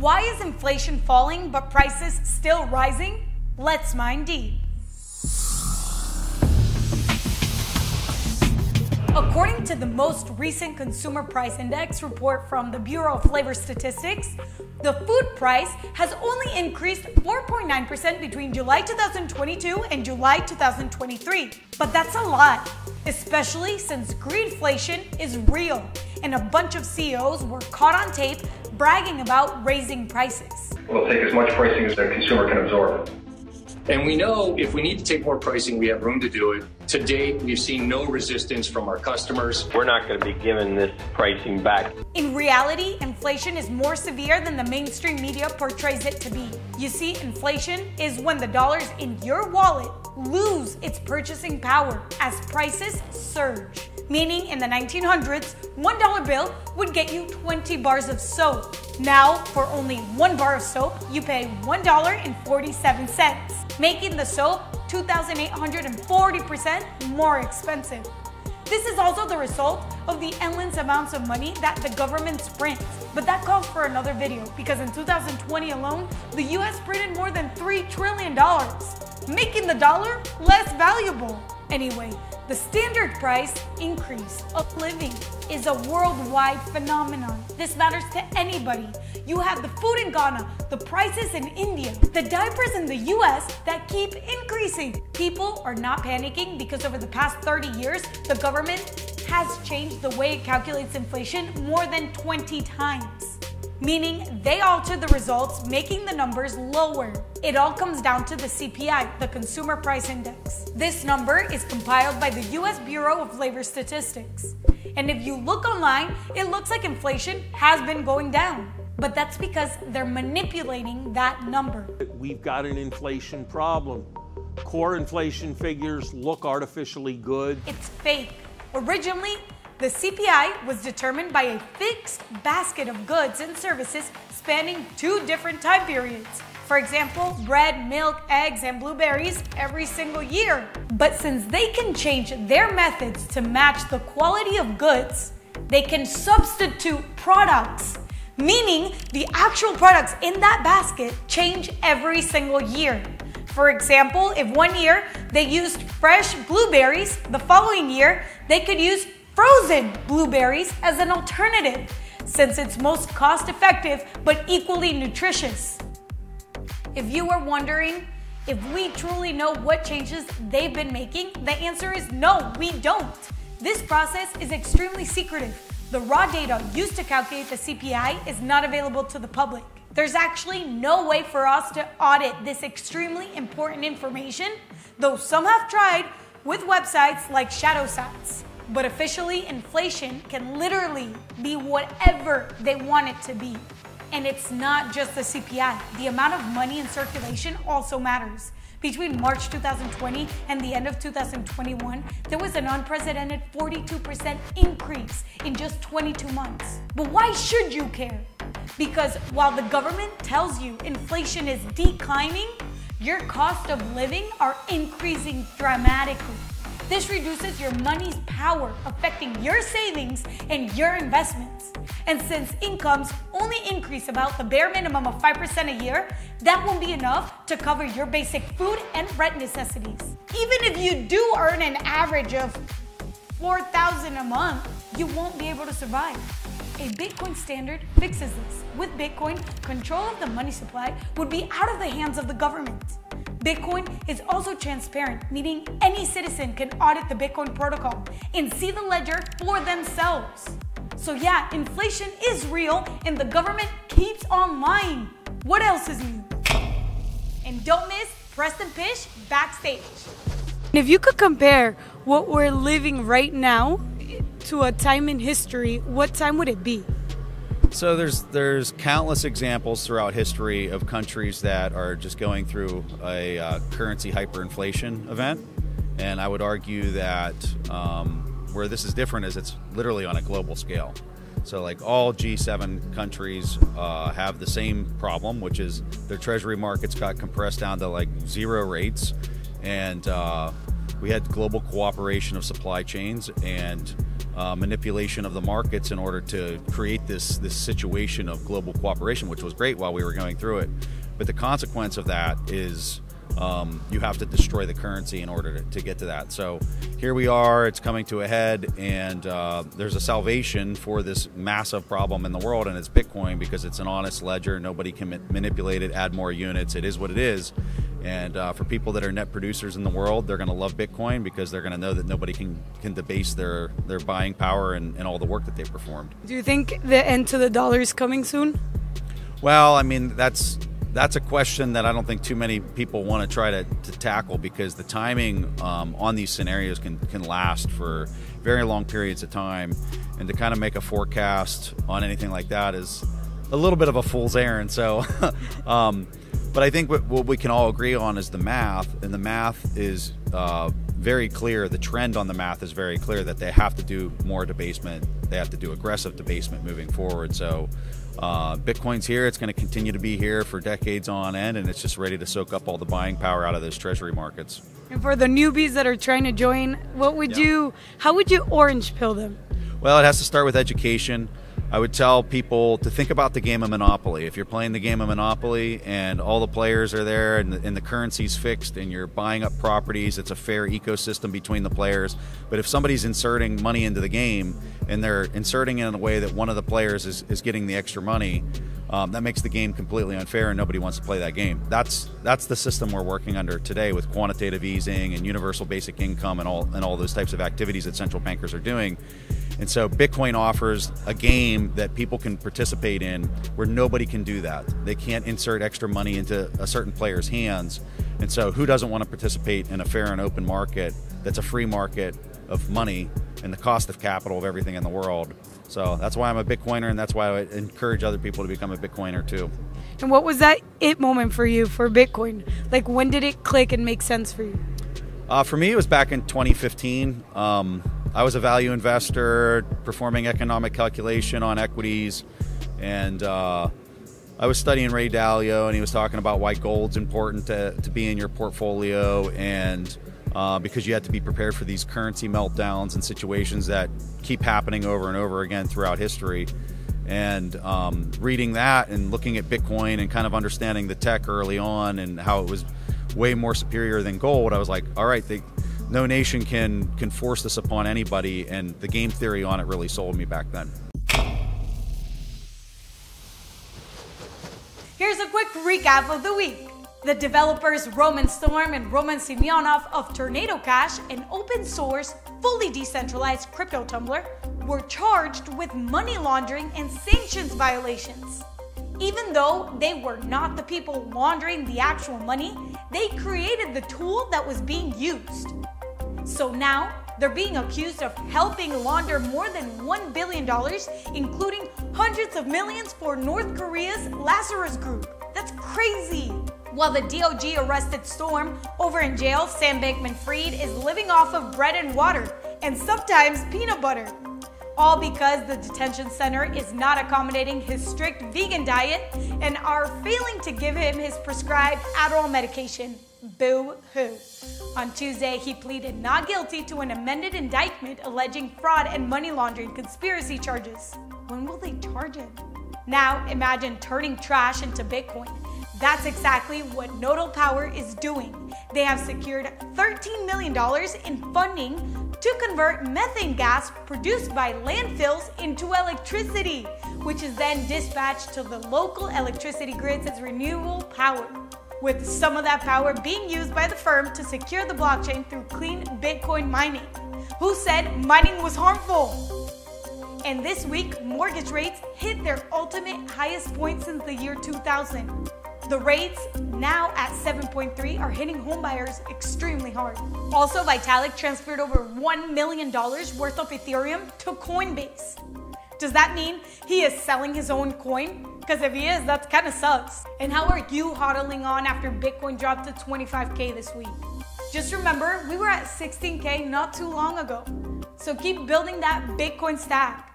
Why is inflation falling but prices still rising? Let's mine deep. According to the most recent Consumer Price Index report from the Bureau of Labor Statistics, the food price has only increased 4.9% between July 2022 and July 2023. But that's a lot, especially since greedflation is real and a bunch of CEOs were caught on tape bragging about raising prices. We'll take as much pricing as the consumer can absorb. And we know if we need to take more pricing, we have room to do it. To date, we've seen no resistance from our customers. We're not going to be giving this pricing back. In reality, inflation is more severe than the mainstream media portrays it to be. You see, inflation is when the dollars in your wallet lose its purchasing power as prices surge. Meaning in the 1900s, $1 bill would get you 20 bars of soap. Now, for only 1 bar of soap, you pay $1.47, making the soap 2,840% more expensive. This is also the result of the endless amounts of money that the government prints. But that calls for another video, because in 2020 alone, the US printed more than $3 trillion, making the dollar less valuable. Anyway, the standard price increase of living is a worldwide phenomenon. This matters to anybody. You have the food in Ghana, the prices in India, the diapers in the US that keep increasing. People are not panicking because over the past 30 years, the government has changed the way it calculates inflation more than 20 times. Meaning they alter the results, making the numbers lower. It all comes down to the CPI, the Consumer Price Index. This number is compiled by the US Bureau of Labor Statistics. And if you look online, it looks like inflation has been going down. But that's because they're manipulating that number. We've got an inflation problem. Core inflation figures look artificially good. It's fake. Originally, the CPI was determined by a fixed basket of goods and services spanning 2 different time periods. For example, bread, milk, eggs, and blueberries every single year. But since they can change their methods to match the quality of goods, they can substitute products, meaning the actual products in that basket change every single year. For example, if one year they used fresh blueberries, the following year they could use frozen blueberries as an alternative, since it's most cost-effective but equally nutritious. If you were wondering if we truly know what changes they've been making, the answer is no, we don't. This process is extremely secretive. The raw data used to calculate the CPI is not available to the public. There's actually no way for us to audit this extremely important information, though some have tried with websites like ShadowSats. But officially, inflation can literally be whatever they want it to be. And it's not just the CPI. The amount of money in circulation also matters. Between March 2020 and the end of 2021, there was an unprecedented 42% increase in just 22 months. But why should you care? Because while the government tells you inflation is declining, your cost of living are increasing dramatically. This reduces your money's power, affecting your savings and your investments. And since incomes only increase about the bare minimum of 5% a year, that won't be enough to cover your basic food and rent necessities. Even if you do earn an average of $4,000 a month, you won't be able to survive. A Bitcoin standard fixes this. With Bitcoin, control of the money supply would be out of the hands of the government. Bitcoin is also transparent, meaning any citizen can audit the Bitcoin protocol and see the ledger for themselves. So yeah, inflation is real and the government keeps on lying. What else is new? And don't miss Preston Pysh Backstage. If you could compare what we're living right now to a time in history, what time would it be? So there's countless examples throughout history of countries that are just going through a currency hyperinflation event, and I would argue that where this is different is it's literally on a global scale. So like all G7 countries have the same problem, which is their treasury markets got compressed down to like 0 rates, and we had global cooperation of supply chains, and manipulation of the markets in order to create this situation of global cooperation, which was great while we were going through it. But the consequence of that is you have to destroy the currency in order to get to that. So here we are, it's coming to a head, and there's a salvation for this massive problem in the world, and it's Bitcoin, because it's an honest ledger. Nobody can manipulate it, add more units. It is what it is. And for people that are net producers in the world, they're going to love Bitcoin because they're going to know that nobody can debase their buying power and all the work that they performed. Do you think the end to the dollar is coming soon? Well, I mean, that's a question that I don't think too many people want to try to tackle, because the timing on these scenarios can last for very long periods of time, and to kind of make a forecast on anything like that is a little bit of a fool's errand. So but I think what we can all agree on is the math, and the math is very clear. The trend on the math is very clear that they have to do more debasement. They have to do aggressive debasement moving forward. So Bitcoin's here. It's going to continue to be here for decades on end, and it's just ready to soak up all the buying power out of those treasury markets. And for the newbies that are trying to join, how would you orange pill them? Well, it has to start with education. I would tell people to think about the game of Monopoly. If you're playing the game of Monopoly and all the players are there and the currency's fixed and you're buying up properties, it's a fair ecosystem between the players. But if somebody's inserting money into the game and they're inserting it in a way that one of the players is getting the extra money, that makes the game completely unfair and nobody wants to play that game. That's the system we're working under today with quantitative easing and universal basic income and all those types of activities that central bankers are doing. And so Bitcoin offers a game that people can participate in where nobody can do that. They can't insert extra money into a certain player's hands. And so who doesn't want to participate in a fair and open market that's a free market of money and the cost of capital of everything in the world? So that's why I'm a Bitcoiner, and that's why I encourage other people to become a Bitcoiner too. And what was that it moment for you for Bitcoin? Like, when did it click and make sense for you? For me, it was back in 2015. I was a value investor performing economic calculation on equities, and I was studying Ray Dalio, and he was talking about why gold's important to be in your portfolio, and because you have to be prepared for these currency meltdowns and situations that keep happening over and over again throughout history. And reading that and looking at Bitcoin and kind of understanding the tech early on and how it was way more superior than gold, I was like, all right, no nation can force this upon anybody, and the game theory on it really sold me back then. Here's a quick recap of the week. The developers Roman Storm and Roman Semenov of Tornado Cash, an open source, fully decentralized crypto tumbler, were charged with money laundering and sanctions violations. Even though they were not the people laundering the actual money, they created the tool that was being used. So now, they're being accused of helping launder more than $1 billion, including hundreds of millions for North Korea's Lazarus Group. That's crazy! While the DOJ arrested Storm, over in jail, Sam Bankman-Fried is living off of bread and water, and sometimes peanut butter. All because the detention center is not accommodating his strict vegan diet and are failing to give him his prescribed Adderall medication. Boo-hoo. On Tuesday, he pleaded not guilty to an amended indictment alleging fraud and money laundering conspiracy charges. When will they charge him? Now, imagine turning trash into Bitcoin. That's exactly what Nodal Power is doing. They have secured $13 million in funding to convert methane gas produced by landfills into electricity, which is then dispatched to the local electricity grids as renewable power, with some of that power being used by the firm to secure the blockchain through clean Bitcoin mining. Who said mining was harmful? And this week, mortgage rates hit their ultimate highest point since the year 2000. The rates, now at 7.3, are hitting homebuyers extremely hard. Also, Vitalik transferred over $1 million worth of Ethereum to Coinbase. Does that mean he is selling his own coin? Because if he is, that kind of sucks. And how are you hodling on after Bitcoin dropped to 25K this week? Just remember, we were at 16K not too long ago. So keep building that Bitcoin stack.